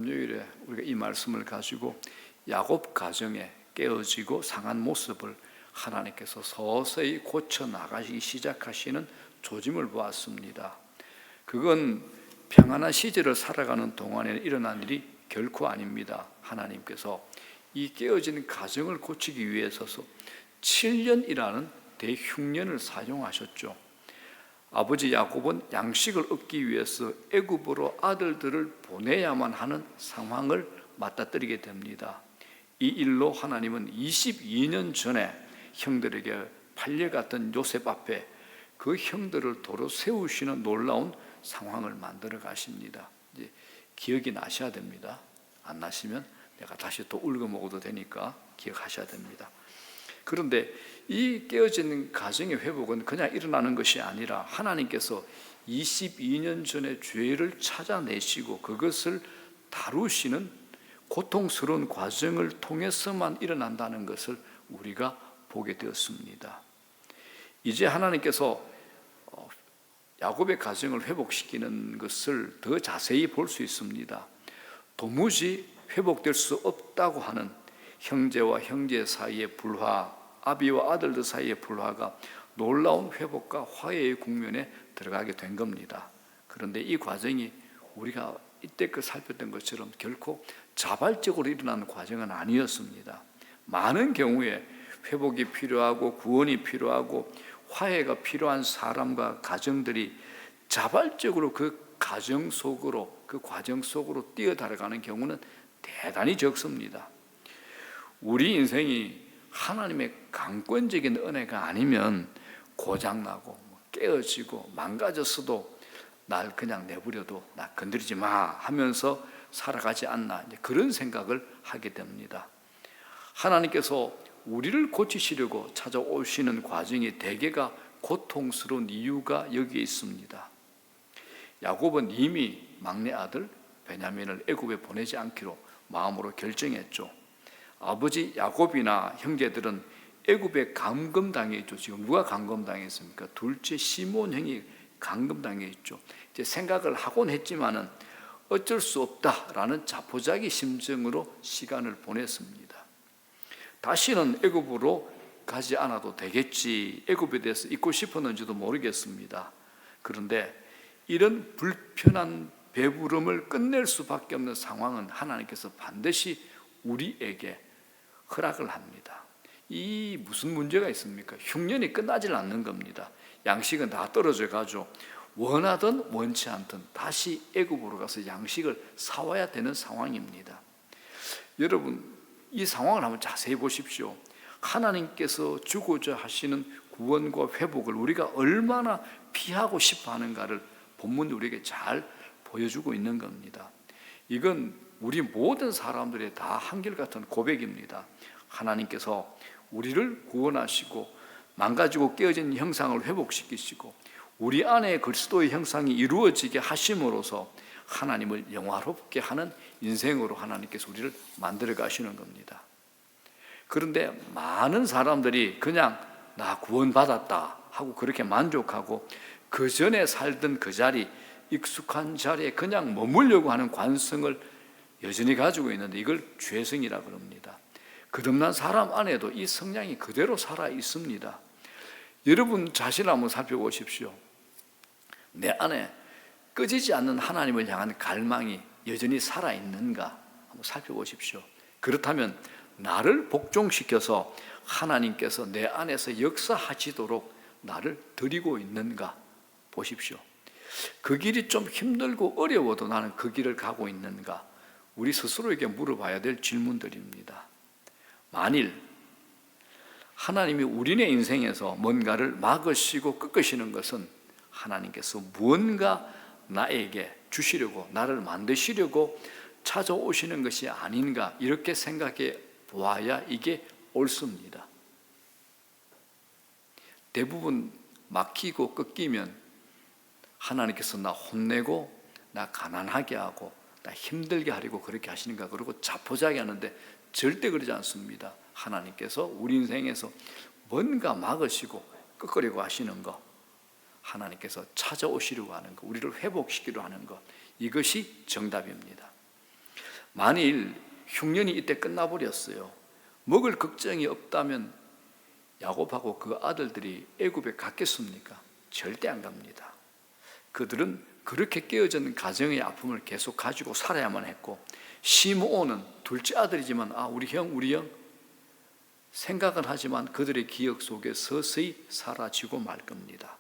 금요일에 우리가 이 말씀을 가지고 야곱 가정에 깨어지고 상한 모습을 하나님께서 서서히 고쳐 나가시기 시작하시는 조짐을 보았습니다. 그건 평안한 시절을 살아가는 동안에 일어난 일이 결코 아닙니다. 하나님께서 이 깨어진 가정을 고치기 위해서 7년이라는 대흉년을 사용하셨죠. 아버지 야곱은 양식을 얻기 위해서 애굽으로 아들들을 보내야만 하는 상황을 맞닥뜨리게 됩니다. 이 일로 하나님은 22년 전에 형들에게 팔려갔던 요셉 앞에 그 형들을 도로 세우시는 놀라운 상황을 만들어 가십니다. 이제 기억이 나셔야 됩니다. 안 나시면 내가 다시 또 울고 먹어도 되니까 기억하셔야 됩니다. 그런데 이 깨어진 가정의 회복은 그냥 일어나는 것이 아니라 하나님께서 22년 전에 죄를 찾아내시고 그것을 다루시는 고통스러운 과정을 통해서만 일어난다는 것을 우리가 보게 되었습니다. 이제 하나님께서 야곱의 가정을 회복시키는 것을 더 자세히 볼 수 있습니다. 도무지 회복될 수 없다고 하는 형제와 형제 사이의 불화, 아비와 아들들 사이의 불화가 놀라운 회복과 화해의 국면에 들어가게 된 겁니다. 그런데 이 과정이 우리가 이때껏 살폈던 것처럼 결코 자발적으로 일어나는 과정은 아니었습니다. 많은 경우에 회복이 필요하고 구원이 필요하고 화해가 필요한 사람과 가정들이 자발적으로 그 가정 속으로, 그 과정 속으로 뛰어들어가는 경우는 대단히 적습니다. 우리 인생이 하나님의 강권적인 은혜가 아니면 고장나고 깨어지고 망가졌어도 날 그냥 내버려도 나 건드리지 마 하면서 살아가지 않나, 그런 생각을 하게 됩니다. 하나님께서 우리를 고치시려고 찾아오시는 과정이 대개가 고통스러운 이유가 여기에 있습니다. 야곱은 이미 막내 아들 베냐민을 애굽에 보내지 않기로 마음으로 결정했죠. 아버지 야곱이나 형제들은 애굽에 감금당해 있죠. 지금 누가 감금당했습니까? 둘째 시몬 형이 감금당해 있죠. 이제 생각을 하곤 했지만은 어쩔 수 없다라는 자포자기 심정으로 시간을 보냈습니다. 다시는 애굽으로 가지 않아도 되겠지, 애굽에 대해서 잊고 싶었는지도 모르겠습니다. 그런데 이런 불편한 배부름을 끝낼 수밖에 없는 상황은 하나님께서 반드시 우리에게 허락을 합니다. 이 무슨 문제가 있습니까? 흉년이 끝나질 않는 겁니다. 양식은 다 떨어져 가지고 원하든 원치 않든 다시 애굽으로 가서 양식을 사와야 되는 상황입니다. 여러분, 이 상황을 한번 자세히 보십시오. 하나님께서 주고자 하시는 구원과 회복을 우리가 얼마나 피하고 싶어 하는가를 본문이 우리에게 잘 보여주고 있는 겁니다. 이건 우리 모든 사람들의 다 한결같은 고백입니다. 하나님께서 우리를 구원하시고 망가지고 깨어진 형상을 회복시키시고 우리 안에 그리스도의 형상이 이루어지게 하심으로써 하나님을 영화롭게 하는 인생으로 하나님께서 우리를 만들어 가시는 겁니다. 그런데 많은 사람들이 그냥 나 구원받았다 하고 그렇게 만족하고 그 전에 살던 그 자리, 익숙한 자리에 그냥 머물려고 하는 관성을 여전히 가지고 있는데 이걸 죄성이라 그럽니다. 거듭난 사람 안에도 이 성향이 그대로 살아 있습니다. 여러분 자신을 한번 살펴보십시오. 내 안에 꺼지지 않는 하나님을 향한 갈망이 여전히 살아 있는가 한번 살펴보십시오. 그렇다면 나를 복종시켜서 하나님께서 내 안에서 역사하시도록 나를 드리고 있는가 보십시오. 그 길이 좀 힘들고 어려워도 나는 그 길을 가고 있는가? 우리 스스로에게 물어봐야 될 질문들입니다. 만일 하나님이 우리네 인생에서 뭔가를 막으시고 꺾으시는 것은 하나님께서 무언가 나에게 주시려고, 나를 만드시려고 찾아오시는 것이 아닌가, 이렇게 생각해 보아야 이게 옳습니다. 대부분 막히고 꺾이면 하나님께서 나 혼내고 나 가난하게 하고 나 힘들게 하려고 그렇게 하시는가, 그러고 자포자기 하는데 절대 그러지 않습니다. 하나님께서 우리 인생에서 뭔가 막으시고 꺾으려고 하시는 것, 하나님께서 찾아오시려고 하는 것, 우리를 회복시키려고 하는 것, 이것이 정답입니다. 만일 흉년이 이때 끝나버렸어요. 먹을 걱정이 없다면 야곱하고 그 아들들이 애굽에 갔겠습니까? 절대 안 갑니다. 그들은 그렇게 깨어진 가정의 아픔을 계속 가지고 살아야만 했고, 시므온은 둘째 아들이지만 우리 형 생각은 하지만 그들의 기억 속에 서서히 사라지고 말 겁니다.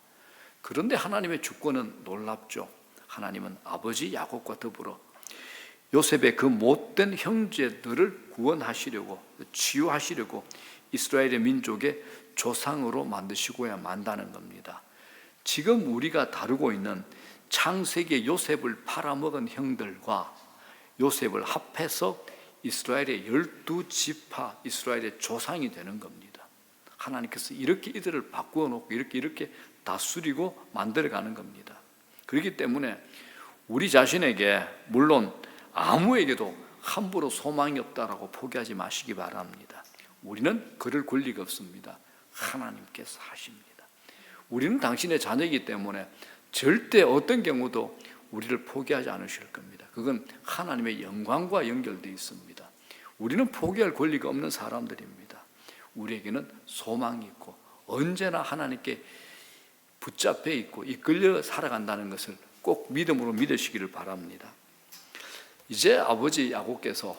그런데 하나님의 주권은 놀랍죠. 하나님은 아버지 야곱과 더불어 요셉의 그 못된 형제들을 구원하시려고, 치유하시려고 이스라엘의 민족의 조상으로 만드시고야 만다는 겁니다. 지금 우리가 다루고 있는 창세기의 요셉을 팔아먹은 형들과 요셉을 합해서 이스라엘의 12지파, 이스라엘의 조상이 되는 겁니다. 하나님께서 이렇게 이들을 바꾸어 놓고 이렇게 다스리고 만들어가는 겁니다. 그렇기 때문에 우리 자신에게, 물론 아무에게도 함부로 소망이 없다라고 포기하지 마시기 바랍니다. 우리는 그럴 권리가 없습니다. 하나님께서 하십니다. 우리는 당신의 자녀이기 때문에 절대 어떤 경우도 우리를 포기하지 않으실 겁니다. 그건 하나님의 영광과 연결되어 있습니다. 우리는 포기할 권리가 없는 사람들입니다. 우리에게는 소망이 있고 언제나 하나님께 붙잡혀 있고 이끌려 살아간다는 것을 꼭 믿음으로 믿으시기를 바랍니다. 이제 아버지 야곱께서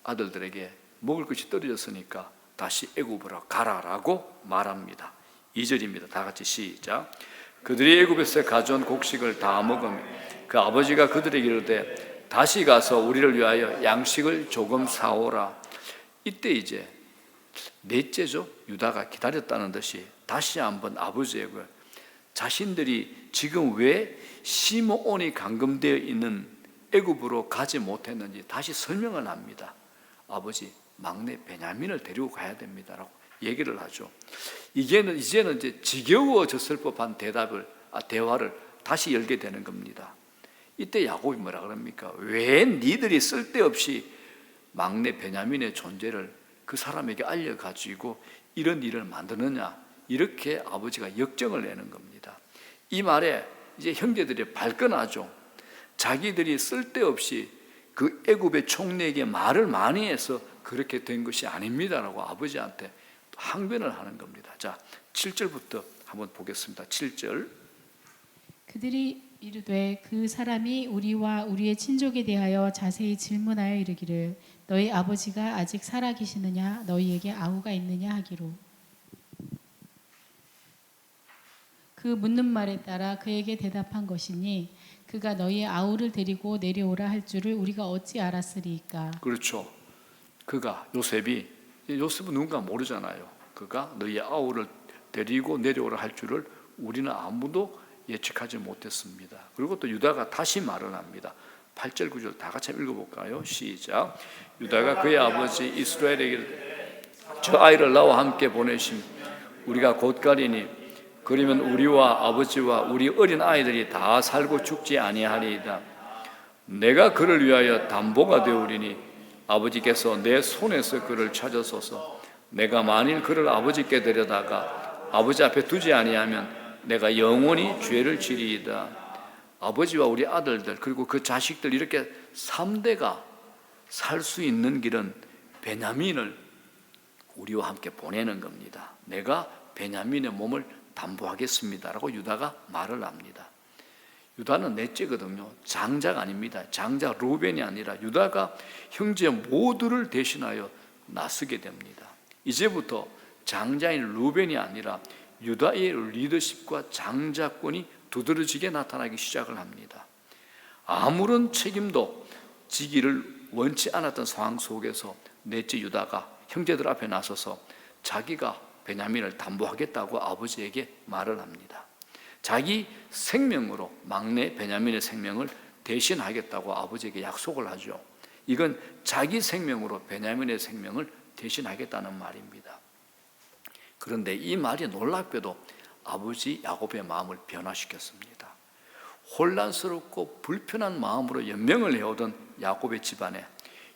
아들들에게 먹을 것이 떨어졌으니까 다시 애굽으로 가라라고 말합니다. 2절입니다. 다 같이 시작. 그들이 애굽에서 가져온 곡식을 다 먹으며 그 아버지가 그들에게 이르되 다시 가서 우리를 위하여 양식을 조금 사오라. 이때 이제 넷째죠. 유다가 기다렸다는 듯이 다시 한번 아버지에게 자신들이 지금 왜 시므온이 감금되어 있는 애굽으로 가지 못했는지 다시 설명을 합니다. 아버지, 막내 베냐민을 데리고 가야 됩니다라고 얘기를 하죠. 이제는 이제 지겨워졌을 법한 대화를 다시 열게 되는 겁니다. 이때 야곱이 뭐라 그럽니까? 왜 니들이 쓸데없이 막내 베냐민의 존재를 그 사람에게 알려가지고 이런 일을 만드느냐? 이렇게 아버지가 역정을 내는 겁니다. 이 말에 이제 형제들이 발끈하죠. 자기들이 쓸데없이 그 애굽의 총리에게 말을 많이 해서 그렇게 된 것이 아닙니다라고 아버지한테 항변을 하는 겁니다. 자, 7절부터 한번 보겠습니다. 7절. 그들이 이르되 그 사람이 우리와 우리의 친족에 대하여 자세히 질문하여 이르기를 너희 아버지가 아직 살아 계시느냐 너희에게 아우가 있느냐 하기로 그 묻는 말에 따라 그에게 대답한 것이니 그가 너희의 아우를 데리고 내려오라 할 줄을 우리가 어찌 알았으리이까. 그렇죠. 요셉은 누군가 모르잖아요. 그가 너희의 아우를 데리고 내려오라 할 줄을 우리는 아무도 예측하지 못했습니다. 그리고 또 유다가 다시 말을 합니다. 8절 9절 다 같이 읽어볼까요? 시작. 유다가 그의 아버지 이스라엘에게 저 아이를 나와 함께 보내심 우리가 곧 가리니 그러면 우리와 아버지와 우리 어린 아이들이 다 살고 죽지 아니하리이다. 내가 그를 위하여 담보가 되오리니 아버지께서 내 손에서 그를 찾으소서. 내가 만일 그를 아버지께 데려다가 아버지 앞에 두지 아니하면 내가 영원히 죄를 지리이다. 아버지와 우리 아들들 그리고 그 자식들 이렇게 3대가 살 수 있는 길은 베냐민을 우리와 함께 보내는 겁니다. 내가 베냐민의 몸을 담보하겠습니다라고 유다가 말을 합니다. 유다는 넷째거든요. 장자가 아닙니다. 장자 루벤이 아니라 유다가 형제 모두를 대신하여 나서게 됩니다. 이제부터 장자인 루벤이 아니라 유다의 리더십과 장자권이 두드러지게 나타나기 시작을 합니다. 아무런 책임도 지기를 원치 않았던 상황 속에서 넷째 유다가 형제들 앞에 나서서 자기가 베냐민을 담보하겠다고 아버지에게 말을 합니다. 자기 생명으로 막내 베냐민의 생명을 대신하겠다고 아버지에게 약속을 하죠. 이건 자기 생명으로 베냐민의 생명을 대신하겠다는 말입니다. 그런데 이 말이 놀랍게도 아버지 야곱의 마음을 변화시켰습니다. 혼란스럽고 불편한 마음으로 연명을 해오던 야곱의 집안에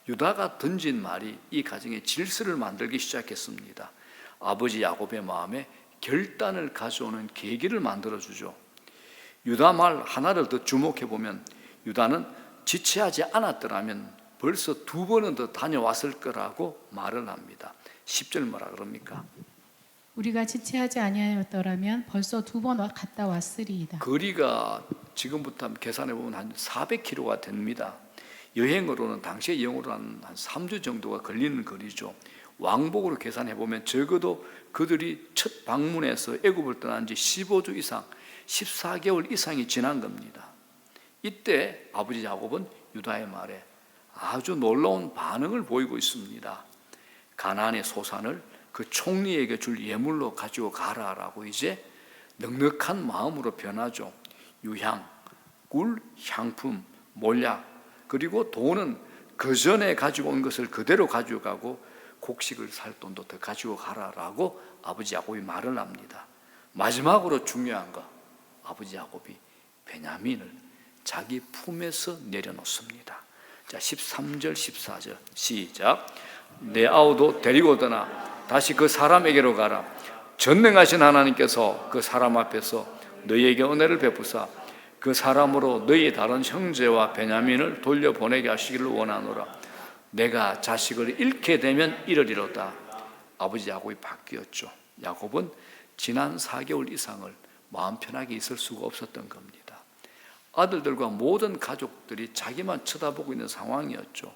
유다가 던진 말이 이 가정의 질서를 만들기 시작했습니다. 아버지 야곱의 마음에 결단을 가져오는 계기를 만들어주죠. 유다 말 하나를 더 주목해 보면 유다는 지체하지 않았더라면 벌써 2번은 더 다녀왔을 거라고 말을 합니다. 10절 뭐라 그럽니까? 우리가 지체하지 아니하였더라면 벌써 2번 갔다 왔으리이다. 거리가 지금부터 계산해 보면 한 400km가 됩니다. 여행으로는 당시의 여행으로는 한 3주 정도가 걸리는 거리죠. 왕복으로 계산해 보면 적어도 그들이 첫 방문해서 애굽을 떠난 지 15주 이상, 14개월 이상이 지난 겁니다. 이때 아버지 야곱은 유다의 말에 아주 놀라운 반응을 보이고 있습니다. 가나안의 소산을 그 총리에게 줄 예물로 가지고 가라라고 이제 넉넉한 마음으로 변하죠. 유향, 꿀, 향품, 몰약, 그리고 돈은 그 전에 가지고 온 것을 그대로 가지고 가고 곡식을 살 돈도 더 가지고 가라라고 아버지 야곱이 말을 합니다. 마지막으로 중요한 거, 아버지 야곱이 베냐민을 자기 품에서 내려놓습니다. 자, 13절 14절 시작. 내 아우도 데리고 떠나 다시 그 사람에게로 가라. 전능하신 하나님께서 그 사람 앞에서 너희에게 은혜를 베푸사 그 사람으로 너희 다른 형제와 베냐민을 돌려보내게 하시기를 원하노라. 내가 자식을 잃게 되면 이르리로다. 아버지 야곱이 바뀌었죠. 야곱은 지난 4개월 이상을 마음 편하게 있을 수가 없었던 겁니다. 아들들과 모든 가족들이 자기만 쳐다보고 있는 상황이었죠.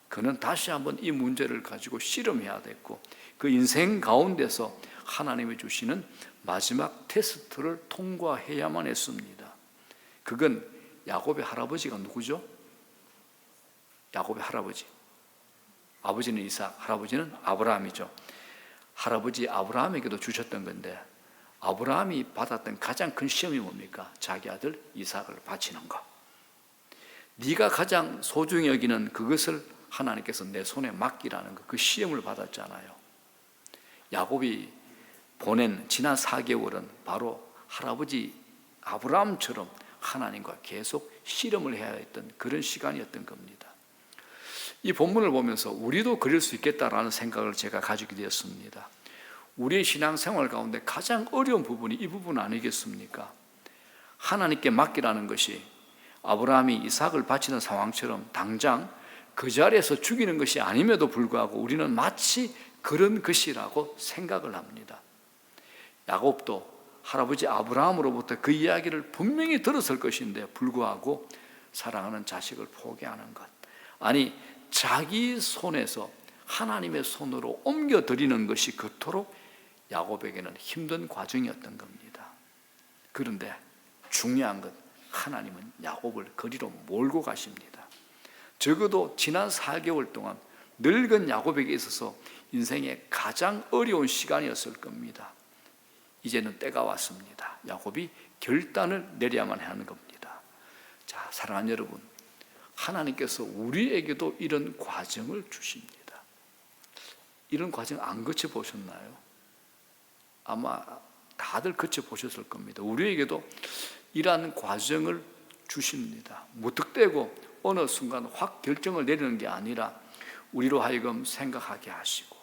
그는 다시 한번 이 문제를 가지고 씨름해야 됐고 그 인생 가운데서 하나님이 주시는 마지막 테스트를 통과해야만 했습니다. 그건 야곱의 할아버지가 누구죠? 야곱의 할아버지. 아버지는 이삭, 할아버지는 아브라함이죠. 할아버지 아브라함에게도 주셨던 건데 아브라함이 받았던 가장 큰 시험이 뭡니까? 자기 아들 이삭을 바치는 것. 네가 가장 소중히 여기는 그것을 하나님께서 내 손에 맡기라는 것, 그 시험을 받았잖아요. 야곱이 보낸 지난 4개월은 바로 할아버지 아브라함처럼 하나님과 계속 씨름을 해야 했던 그런 시간이었던 겁니다. 이 본문을 보면서 우리도 그럴 수 있겠다라는 생각을 제가 가지게 되었습니다. 우리의 신앙생활 가운데 가장 어려운 부분이 이 부분 아니겠습니까? 하나님께 맡기라는 것이 아브라함이 이삭을 바치는 상황처럼 당장 그 자리에서 죽이는 것이 아님에도 불구하고 우리는 마치 그런 것이라고 생각을 합니다. 야곱도 할아버지 아브라함으로부터 그 이야기를 분명히 들었을 것인데 불구하고 사랑하는 자식을 포기하는 것, 아니 자기 손에서 하나님의 손으로 옮겨드리는 것이 그토록 야곱에게는 힘든 과정이었던 겁니다. 그런데 중요한 것, 하나님은 야곱을 거리로 몰고 가십니다. 적어도 지난 4개월 동안 늙은 야곱에게 있어서 인생의 가장 어려운 시간이었을 겁니다. 이제는 때가 왔습니다. 야곱이 결단을 내려야만 하는 겁니다. 자, 사랑하는 여러분, 하나님께서 우리에게도 이런 과정을 주십니다. 이런 과정 안 거쳐보셨나요? 아마 다들 거쳐보셨을 겁니다. 우리에게도 이러한 과정을 주십니다. 무턱대고 어느 순간 확 결정을 내리는 게 아니라 우리로 하여금 생각하게 하시고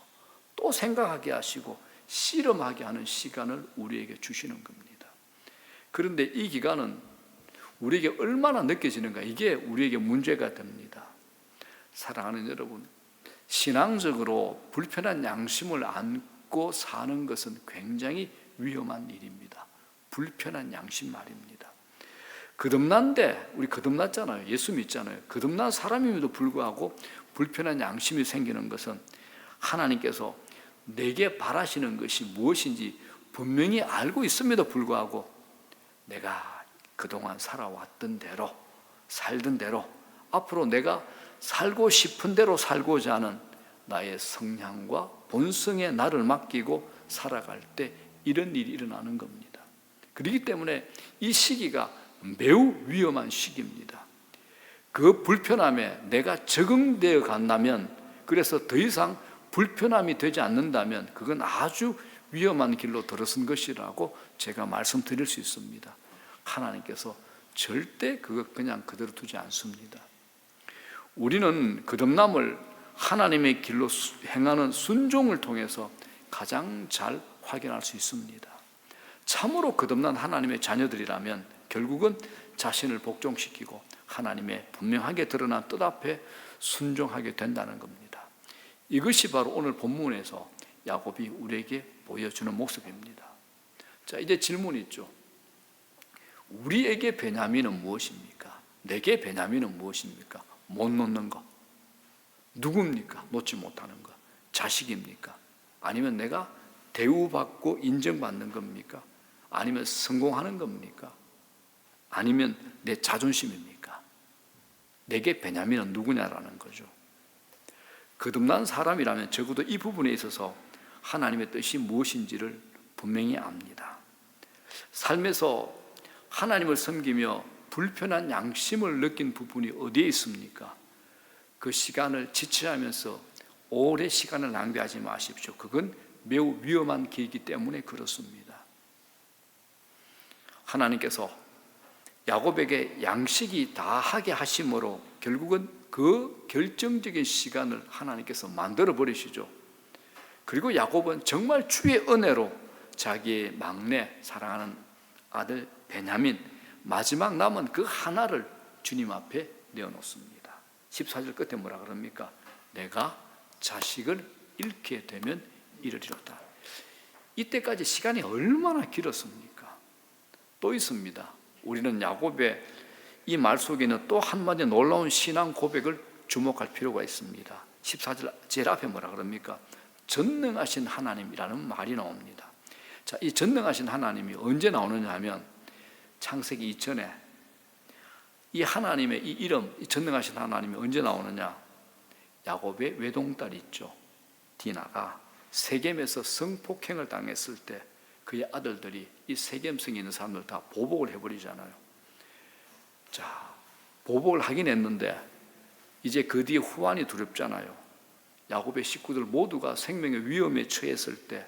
또 생각하게 하시고 씨름하게 하는 시간을 우리에게 주시는 겁니다. 그런데 이 기간은 우리에게 얼마나 느껴지는가, 이게 우리에게 문제가 됩니다. 사랑하는 여러분, 신앙적으로 불편한 양심을 안고 사는 것은 굉장히 위험한 일입니다. 불편한 양심 말입니다. 거듭난데, 우리 거듭났잖아요. 예수 믿잖아요. 거듭난 사람임에도 불구하고 불편한 양심이 생기는 것은 하나님께서 내게 바라시는 것이 무엇인지 분명히 알고 있음에도 불구하고 내가 그동안 살아왔던 대로, 살던 대로, 앞으로 내가 살고 싶은 대로 살고자 하는 나의 성향과 본성에 나를 맡기고 살아갈 때 이런 일이 일어나는 겁니다. 그렇기 때문에 이 시기가 매우 위험한 시기입니다. 그 불편함에 내가 적응되어 간다면, 그래서 더 이상 불편함이 되지 않는다면 그건 아주 위험한 길로 들어선 것이라고 제가 말씀드릴 수 있습니다. 하나님께서 절대 그거 그냥 그대로 두지 않습니다. 우리는 거듭남을 하나님의 길로 행하는 순종을 통해서 가장 잘 확인할 수 있습니다. 참으로 거듭난 하나님의 자녀들이라면 결국은 자신을 복종시키고 하나님의 분명하게 드러난 뜻 앞에 순종하게 된다는 겁니다. 이것이 바로 오늘 본문에서 야곱이 우리에게 보여주는 모습입니다. 자, 이제 질문이 있죠. 우리에게 베냐민은 무엇입니까? 내게 베냐민은 무엇입니까? 못 놓는 것. 누굽니까? 놓지 못하는 것. 자식입니까? 아니면 내가 대우받고 인정받는 겁니까? 아니면 성공하는 겁니까? 아니면 내 자존심입니까? 내게 베냐민은 누구냐라는 거죠. 거듭난 사람이라면 적어도 이 부분에 있어서 하나님의 뜻이 무엇인지를 분명히 압니다. 삶에서 하나님을 섬기며 불편한 양심을 느낀 부분이 어디에 있습니까? 그 시간을 지체하면서 오래 시간을 낭비하지 마십시오. 그건 매우 위험한 길이기 때문에 그렇습니다. 하나님께서 야곱에게 양식이 다하게 하심으로 결국은 그 결정적인 시간을 하나님께서 만들어 버리시죠. 그리고 야곱은 정말 주의 은혜로 자기의 막내 사랑하는 아들 베냐민 마지막 남은 그 하나를 주님 앞에 내어놓습니다. 14절 끝에 뭐라 그럽니까? 내가 자식을 잃게 되면 이르리로다. 이때까지 시간이 얼마나 길었습니까? 또 있습니다. 우리는 야곱의 이 말 속에는 또 한마디 놀라운 신앙 고백을 주목할 필요가 있습니다. 14절 제일 앞에 뭐라 그럽니까? 전능하신 하나님이라는 말이 나옵니다. 자, 이 전능하신 하나님이 언제 나오느냐 하면 창세기 이전에 이 하나님의 이 이름, 이 전능하신 하나님이 언제 나오느냐? 야곱의 외동딸이 있죠. 디나가 세겜에서 성폭행을 당했을 때 그의 아들들이 이 세겜성에 있는 사람들 다 보복을 해버리잖아요. 자, 보복을 하긴 했는데 이제 그 뒤에 후환이 두렵잖아요. 야곱의 식구들 모두가 생명의 위험에 처했을 때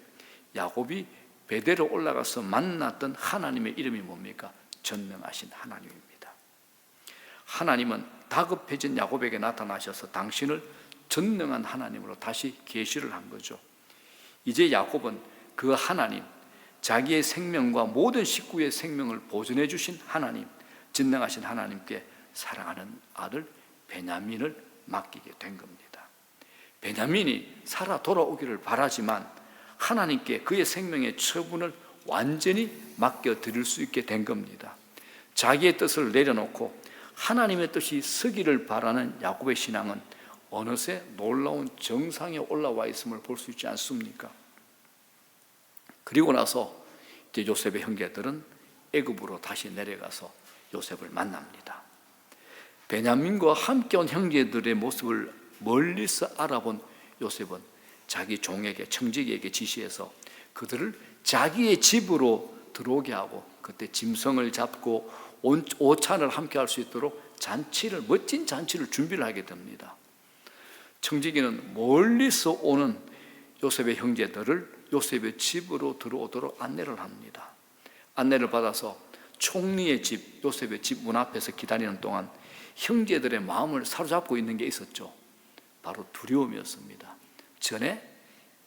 야곱이 베델로 올라가서 만났던 하나님의 이름이 뭡니까? 전능하신 하나님입니다. 하나님은 다급해진 야곱에게 나타나셔서 당신을 전능한 하나님으로 다시 계시를 한 거죠. 이제 야곱은 그 하나님, 자기의 생명과 모든 식구의 생명을 보존해 주신 하나님, 전능하신 하나님께 사랑하는 아들 베냐민을 맡기게 된 겁니다. 베냐민이 살아 돌아오기를 바라지만 하나님께 그의 생명의 처분을 완전히 맡겨드릴 수 있게 된 겁니다. 자기의 뜻을 내려놓고 하나님의 뜻이 서기를 바라는 야곱의 신앙은 어느새 놀라운 정상에 올라와 있음을 볼 수 있지 않습니까? 그리고 나서 이제 요셉의 형제들은 애굽으로 다시 내려가서 요셉을 만납니다. 베냐민과 함께 온 형제들의 모습을 멀리서 알아본 요셉은 자기 종에게, 청지기에게 지시해서 그들을 자기의 집으로 들어오게 하고 그때 짐승을 잡고 오찬을 함께 할 수 있도록 잔치를, 멋진 잔치를 준비를 하게 됩니다. 청지기는 멀리서 오는 요셉의 형제들을 요셉의 집으로 들어오도록 안내를 합니다. 안내를 받아서 총리의 집, 요셉의 집 문 앞에서 기다리는 동안 형제들의 마음을 사로잡고 있는 게 있었죠. 바로 두려움이었습니다. 전에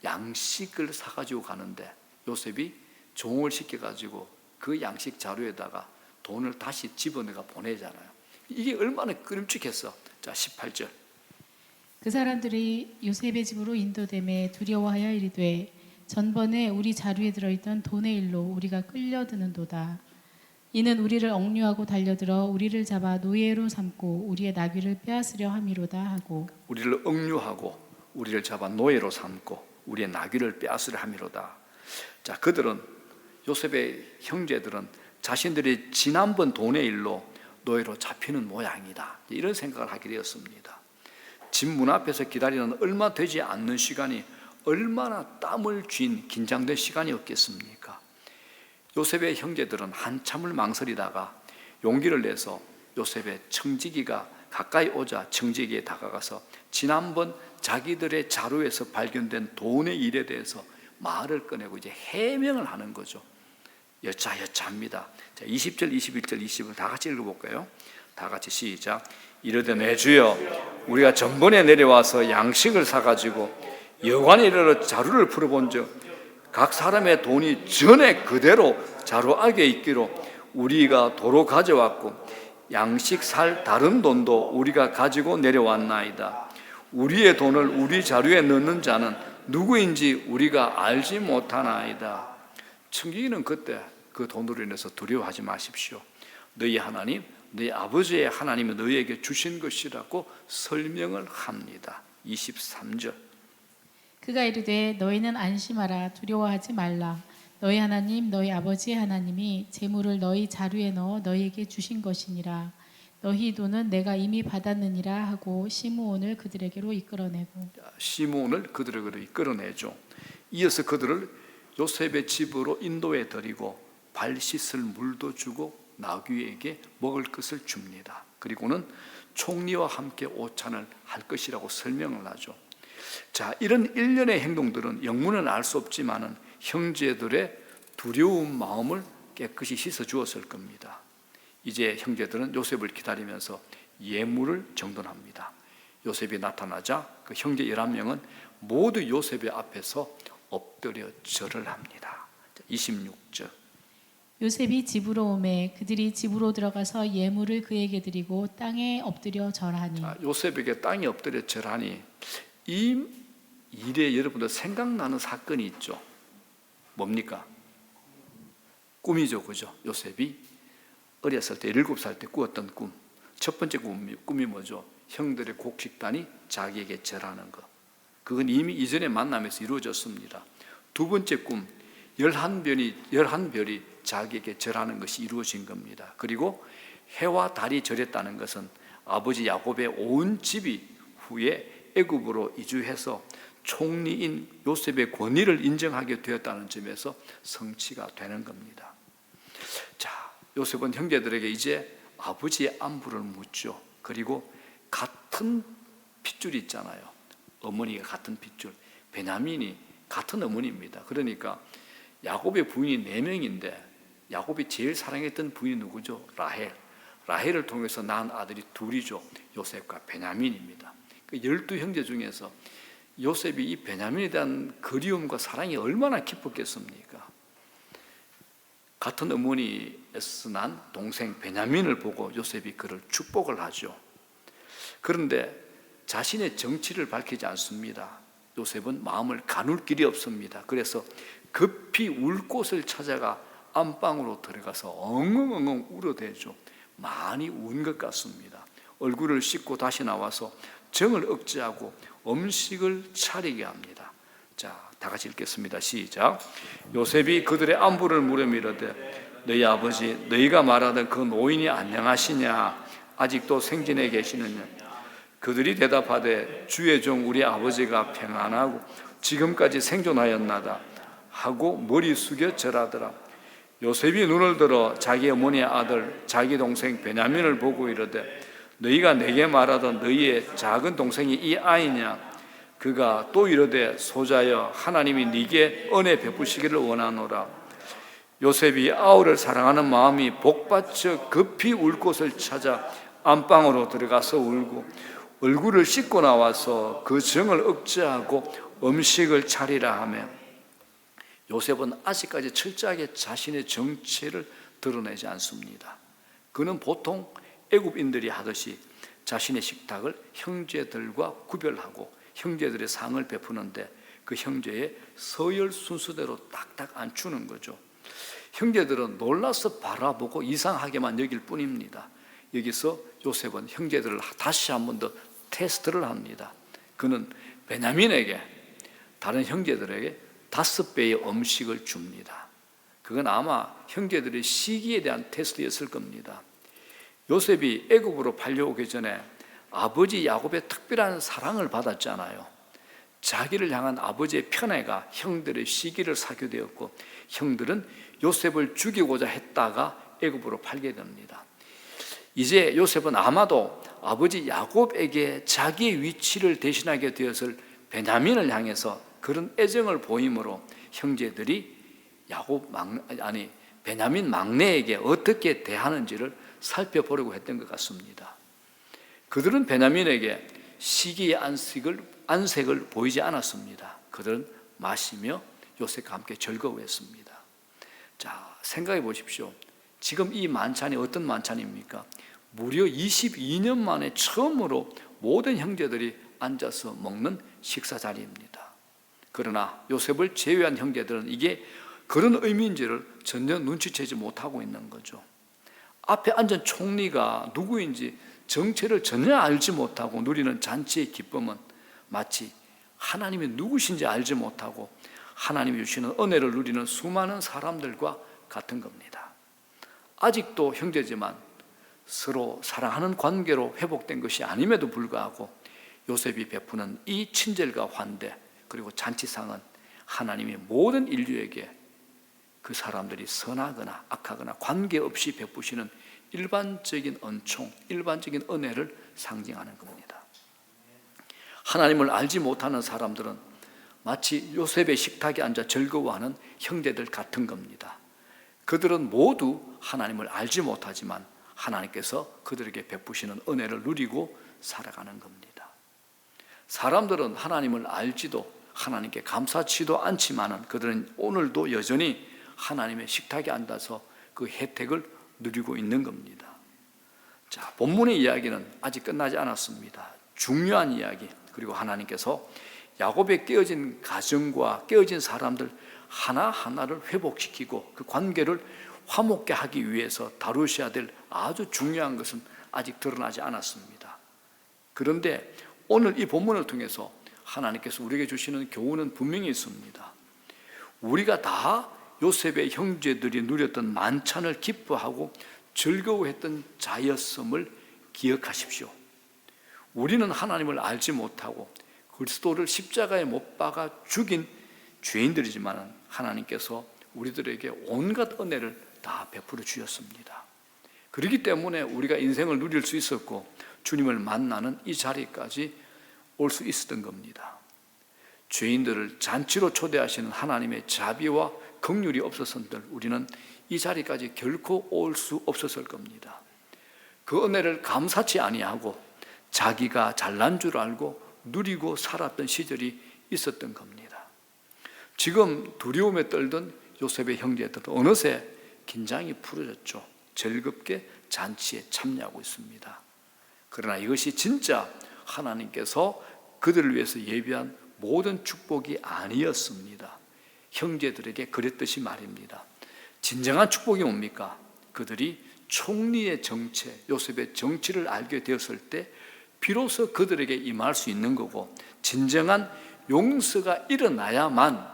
양식을 사가지고 가는데 요셉이 종을 시켜가지고 그 양식 자루에다가 돈을 다시 집어넣어 보내잖아요. 이게 얼마나 끔찍했어. 자, 18절. 그 사람들이 요셉의 집으로 인도됨에 두려워하여 이르되 전번에 우리 자루에 들어있던 돈의 일로 우리가 끌려드는도다. 이는 우리를 억류하고 달려들어 우리를 잡아 노예로 삼고 우리의 나귀를 빼앗으려 함이로다 하고. 우리를 억류하고 우리를 잡아 노예로 삼고 우리의 나귀를 빼앗으려 함이로다. 자, 그들은, 요셉의 형제들은 자신들이 지난번 돈의 일로 노예로 잡히는 모양이다, 이런 생각을 하게 되었습니다. 집 문 앞에서 기다리는 얼마 되지 않는 시간이 얼마나 땀을 쥔 긴장된 시간이었겠습니까? 요셉의 형제들은 한참을 망설이다가 용기를 내서 요셉의 청지기가 가까이 오자 청지기에 다가가서 지난번 자기들의 자루에서 발견된 돈의 일에 대해서 말을 꺼내고 이제 해명을 하는 거죠. 여차합니다. 자, 20절, 21절, 20을 다 같이 읽어볼까요? 다 같이 시작. 이르되 내 주여, 우리가 전번에 내려와서 양식을 사가지고 여관에 이르러 자루를 풀어본즉 각 사람의 돈이 전에 그대로 자루 안에 있기로 우리가 도로 가져왔고 양식 살 다른 돈도 우리가 가지고 내려왔나이다. 우리의 돈을 우리 자루에 넣는 자는 누구인지 우리가 알지 못하나이다. 청지기는 그때 그 돈으로 인해서 두려워하지 마십시오. 너희 하나님, 너희 아버지의 하나님이 너희에게 주신 것이라고 설명을 합니다. 23절. 그가 이르되 너희는 안심하라 두려워하지 말라. 너희 하나님 너희 아버지의 하나님이 재물을 너희 자루에 넣어 너희에게 주신 것이니라. 너희 돈은 내가 이미 받았느니라 하고 시므온을 그들에게로 이끌어내고. 시므온을 그들에게로 이끌어내죠. 이어서 그들을 요셉의 집으로 인도해 드리고 발 씻을 물도 주고 나귀에게 먹을 것을 줍니다. 그리고는 총리와 함께 오찬을 할 것이라고 설명을 하죠. 자, 이런 일련의 행동들은 영문은 알 수 없지만은 형제들의 두려운 마음을 깨끗이 씻어 주었을 겁니다. 이제 형제들은 요셉을 기다리면서 예물을 정돈합니다. 요셉이 나타나자 그 형제 11명은 모두 요셉의 앞에서 엎드려 절을 합니다. 26절. 요셉이 집으로 오매 그들이 집으로 들어가서 예물을 그에게 드리고 땅에 엎드려 절하니. 요셉에게 땅에 엎드려 절하니, 이 일에 여러분들 생각나는 사건이 있죠. 뭡니까? 꿈이죠, 그죠? 요셉이 어렸을 때 7살 때 꾸었던 꿈. 첫 번째 꿈이 뭐죠? 형들의 곡식단이 자기에게 절하는 것. 그건 이미 이전의 만남에서 이루어졌습니다. 두 번째 꿈, 11별이 자기에게 절하는 것이 이루어진 겁니다. 그리고 해와 달이 절했다는 것은 아버지 야곱의 온 집이 후에 애굽으로 이주해서 총리인 요셉의 권위를 인정하게 되었다는 점에서 성취가 되는 겁니다. 자, 요셉은 형제들에게 이제 아버지의 안부를 묻죠. 그리고 같은 핏줄이 있잖아요. 어머니가 같은 핏줄, 베냐민이 같은 어머니입니다. 그러니까 야곱의 부인이 4명인데 야곱이 제일 사랑했던 부인이 누구죠? 라헬을 통해서 낳은 아들이 둘이죠. 요셉과 베냐민입니다. 그 12형제 중에서 요셉이 이 베냐민에 대한 그리움과 사랑이 얼마나 깊었겠습니까? 같은 어머니에서 난 동생 베냐민을 보고 요셉이 그를 축복을 하죠. 그런데 자신의 정치를 밝히지 않습니다. 요셉은 마음을 가눌 길이 없습니다. 그래서 급히 울 곳을 찾아가 안방으로 들어가서 엉엉엉엉 울어대죠. 많이 운 것 같습니다. 얼굴을 씻고 다시 나와서 정을 억제하고 음식을 차리게 합니다. 자, 다 같이 읽겠습니다. 시작. 요셉이 그들의 안부를 물으며 이르되 너희 아버지 너희가 말하던 그 노인이 안녕하시냐? 아직도 생진해 계시느냐? 그들이 대답하되 주의 종 우리 아버지가 평안하고 지금까지 생존하였나다 하고 머리 숙여 절하더라. 요셉이 눈을 들어 자기 어머니의 아들 자기 동생 베냐민을 보고 이르되 너희가 내게 말하던 너희의 작은 동생이 이 아이냐? 그가 또 이르되 소자여 하나님이 네게 은혜 베푸시기를 원하노라. 요셉이 아우를 사랑하는 마음이 복받쳐 급히 울 곳을 찾아 안방으로 들어가서 울고 얼굴을 씻고 나와서 그 정을 억제하고 음식을 차리라 하며, 요셉은 아직까지 철저하게 자신의 정체를 드러내지 않습니다. 그는 보통 애굽인들이 하듯이 자신의 식탁을 형제들과 구별하고 형제들의 상을 베푸는데 그 형제의 서열 순서대로 딱딱 앉추는 거죠. 형제들은 놀라서 바라보고 이상하게만 여길 뿐입니다. 여기서 요셉은 형제들을 다시 한 번 더 테스트를 합니다. 그는 베냐민에게 다른 형제들에게 5배의 음식을 줍니다. 그건 아마 형제들의 시기에 대한 테스트였을 겁니다. 요셉이 애굽으로 팔려오기 전에 아버지 야곱의 특별한 사랑을 받았잖아요. 자기를 향한 아버지의 편애가 형들의 시기를 사게 되었고 형들은 요셉을 죽이고자 했다가 애굽으로 팔게 됩니다. 이제 요셉은 아마도 아버지 야곱에게 자기의 위치를 대신하게 되었을 베냐민을 향해서 그런 애정을 보임으로 형제들이 베냐민 막내에게 어떻게 대하는지를 살펴보려고 했던 것 같습니다. 그들은 베냐민에게 시기의 안색을 보이지 않았습니다. 그들은 마시며 요셉과 함께 즐거워했습니다. 자, 생각해 보십시오. 지금 이 만찬이 어떤 만찬입니까? 무려 22년 만에 처음으로 모든 형제들이 앉아서 먹는 식사 자리입니다. 그러나 요셉을 제외한 형제들은 이게 그런 의미인지를 전혀 눈치채지 못하고 있는 거죠. 앞에 앉은 총리가 누구인지 정체를 전혀 알지 못하고 누리는 잔치의 기쁨은 마치 하나님이 누구신지 알지 못하고 하나님이 주시는 은혜를 누리는 수많은 사람들과 같은 겁니다. 아직도 형제지만 서로 사랑하는 관계로 회복된 것이 아님에도 불구하고 요셉이 베푸는 이 친절과 환대 그리고 잔치상은 하나님이 모든 인류에게 그 사람들이 선하거나 악하거나 관계없이 베푸시는 일반적인 은총, 일반적인 은혜를 상징하는 겁니다. 하나님을 알지 못하는 사람들은 마치 요셉의 식탁에 앉아 즐거워하는 형제들 같은 겁니다. 그들은 모두 하나님을 알지 못하지만 하나님께서 그들에게 베푸시는 은혜를 누리고 살아가는 겁니다. 사람들은 하나님을 알지도 하나님께 감사치도 않지만은 그들은 오늘도 여전히 하나님의 식탁에 앉아서 그 혜택을 누리고 있는 겁니다. 자, 본문의 이야기는 아직 끝나지 않았습니다. 중요한 이야기, 그리고 하나님께서 야곱의 깨어진 가정과 깨어진 사람들 하나하나를 회복시키고 그 관계를 화목케 하기 위해서 다루셔야 될 아주 중요한 것은 아직 드러나지 않았습니다. 그런데 오늘 이 본문을 통해서 하나님께서 우리에게 주시는 교훈은 분명히 있습니다. 우리가 다 요셉의 형제들이 누렸던 만찬을 기뻐하고 즐거워했던 자였음을 기억하십시오. 우리는 하나님을 알지 못하고 그리스도를 십자가에 못 박아 죽인 죄인들이지만 하나님께서 우리들에게 온갖 은혜를 다 베풀어 주셨습니다. 그렇기 때문에 우리가 인생을 누릴 수 있었고 주님을 만나는 이 자리까지 올 수 있었던 겁니다. 죄인들을 잔치로 초대하시는 하나님의 자비와 긍휼이 없었을 우리는 이 자리까지 결코 올 수 없었을 겁니다. 그 은혜를 감사치 아니하고 자기가 잘난 줄 알고 누리고 살았던 시절이 있었던 겁니다. 지금 두려움에 떨던 요셉의 형제들은 어느새 긴장이 풀어졌죠. 즐겁게 잔치에 참여하고 있습니다. 그러나 이것이 진짜 하나님께서 그들을 위해서 예비한 모든 축복이 아니었습니다. 형제들에게 그랬듯이 말입니다. 진정한 축복이 뭡니까? 그들이 총리의 정체, 요셉의 정치를 알게 되었을 때 비로소 그들에게 임할 수 있는 거고 진정한 용서가 일어나야만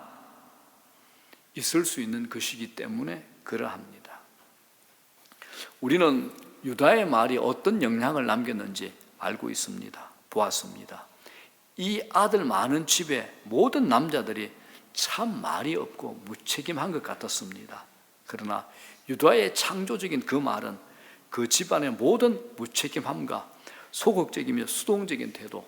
있을 수 있는 것이기 때문에 그러합니다. 우리는 유다의 말이 어떤 영향을 남겼는지 알고 있습니다. 보았습니다. 이 아들 많은 집에 모든 남자들이 참 말이 없고 무책임한 것 같았습니다. 그러나 유다의 창조적인 그 말은 그 집안의 모든 무책임함과 소극적이며 수동적인 태도,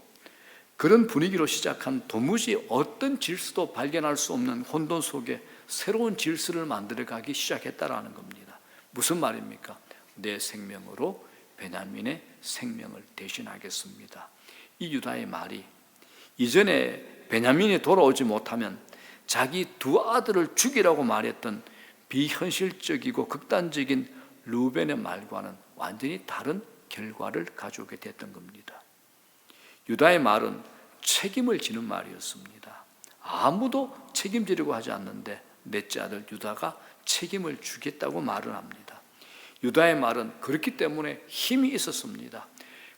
그런 분위기로 시작한 도무지 어떤 질서도 발견할 수 없는 혼돈 속에 새로운 질서를 만들어가기 시작했다라는 겁니다. 무슨 말입니까? 내 생명으로 베냐민의 생명을 대신하겠습니다. 이 유다의 말이 이전에 베냐민이 돌아오지 못하면 자기 두 아들을 죽이라고 말했던 비현실적이고 극단적인 르우벤의 말과는 완전히 다른 결과를 가져오게 됐던 겁니다. 유다의 말은 책임을 지는 말이었습니다. 아무도 책임지려고 하지 않는데 넷째 아들 유다가 책임을 주겠다고 말을 합니다. 유다의 말은 그렇기 때문에 힘이 있었습니다.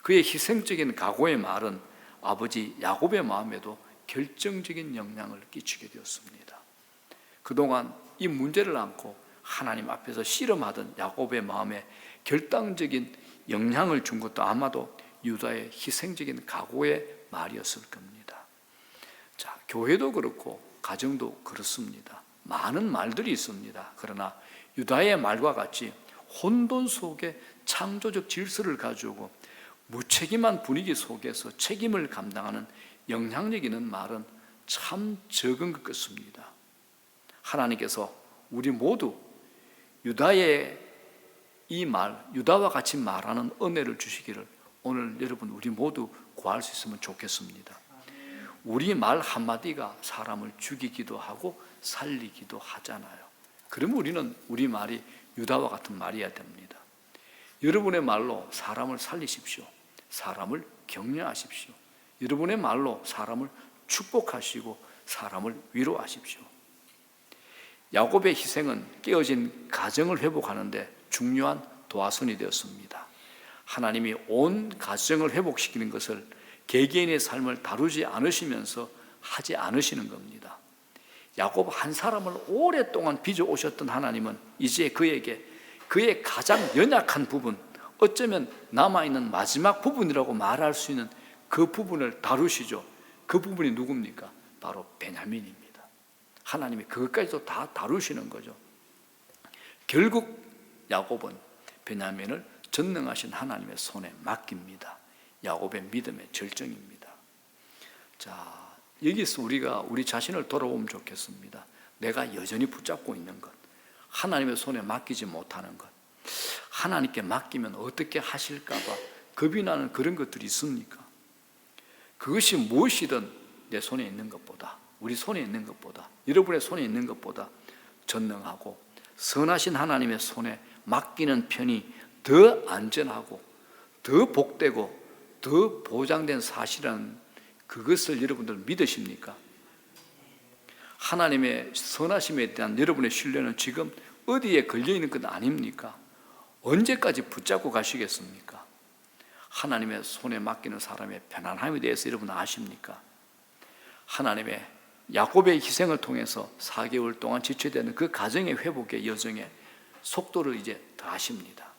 그의 희생적인 각오의 말은 아버지 야곱의 마음에도 결정적인 영향을 끼치게 되었습니다. 그동안 이 문제를 안고 하나님 앞에서 씨름하던 야곱의 마음에 결단적인 영향을 준 것도 아마도 유다의 희생적인 각오의 말이었을 겁니다. 자, 교회도 그렇고 가정도 그렇습니다. 많은 말들이 있습니다. 그러나 유다의 말과 같이 혼돈 속에 창조적 질서를 가지고 무책임한 분위기 속에서 책임을 감당하는 영향력 있는 말은 참 적은 것 같습니다. 하나님께서 우리 모두 유다의 이 말, 유다와 같이 말하는 은혜를 주시기를 오늘 여러분 우리 모두 구할 수 있으면 좋겠습니다. 우리 말 한마디가 사람을 죽이기도 하고 살리기도 하잖아요. 그러면 우리는 우리 말이 유다와 같은 말이어야 됩니다. 여러분의 말로 사람을 살리십시오. 사람을 격려하십시오. 여러분의 말로 사람을 축복하시고 사람을 위로하십시오. 야곱의 희생은 깨어진 가정을 회복하는 데 중요한 도화선이 되었습니다. 하나님이 온 가정을 회복시키는 것을 개개인의 삶을 다루지 않으시면서 하지 않으시는 겁니다. 야곱 한 사람을 오랫동안 빚어오셨던 하나님은 이제 그에게 그의 가장 연약한 부분, 어쩌면 남아있는 마지막 부분이라고 말할 수 있는 그 부분을 다루시죠. 그 부분이 누굽니까? 바로 베냐민입니다. 하나님이 그것까지도 다 다루시는 거죠. 결국 야곱은 베냐민을 전능하신 하나님의 손에 맡깁니다. 야곱의 믿음의 절정입니다. 자, 여기서 우리가 우리 자신을 돌아보면 좋겠습니다. 내가 여전히 붙잡고 있는 것, 하나님의 손에 맡기지 못하는 것, 하나님께 맡기면 어떻게 하실까 봐 겁이 나는 그런 것들이 있습니까? 그것이 무엇이든 내 손에 있는 것보다, 우리 손에 있는 것보다, 여러분의 손에 있는 것보다 전능하고 선하신 하나님의 손에 맡기는 편이 더 안전하고 더 복되고 더 보장된 사실은 그것을 여러분들 믿으십니까? 하나님의 선하심에 대한 여러분의 신뢰는 지금 어디에 걸려있는 것 아닙니까? 언제까지 붙잡고 가시겠습니까? 하나님의 손에 맡기는 사람의 편안함에 대해서 여러분 아십니까? 하나님의 야곱의 희생을 통해서 4개월 동안 지체되는 그 가정의 회복의 여정에 속도를 이제 더하십니다.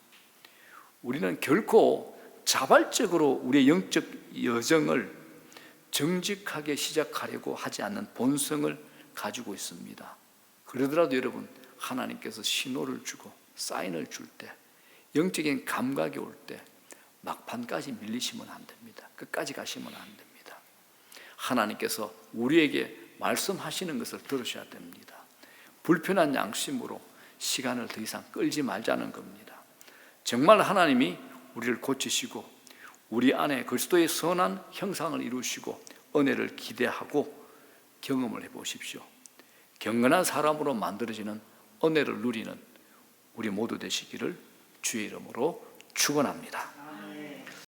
우리는 결코 자발적으로 우리의 영적 여정을 정직하게 시작하려고 하지 않는 본성을 가지고 있습니다. 그러더라도 여러분, 하나님께서 신호를 주고 사인을 줄 때, 영적인 감각이 올 때 막판까지 밀리시면 안 됩니다. 끝까지 가시면 안 됩니다. 하나님께서 우리에게 말씀하시는 것을 들으셔야 됩니다. 불편한 양심으로 시간을 더 이상 끌지 말자는 겁니다. 정말 하나님이 우리를 고치시고 우리 안에 그리스도의 선한 형상을 이루시고 은혜를 기대하고 경험을 해보십시오. 경건한 사람으로 만들어지는 은혜를 누리는 우리 모두 되시기를 주의 이름으로 축원합니다.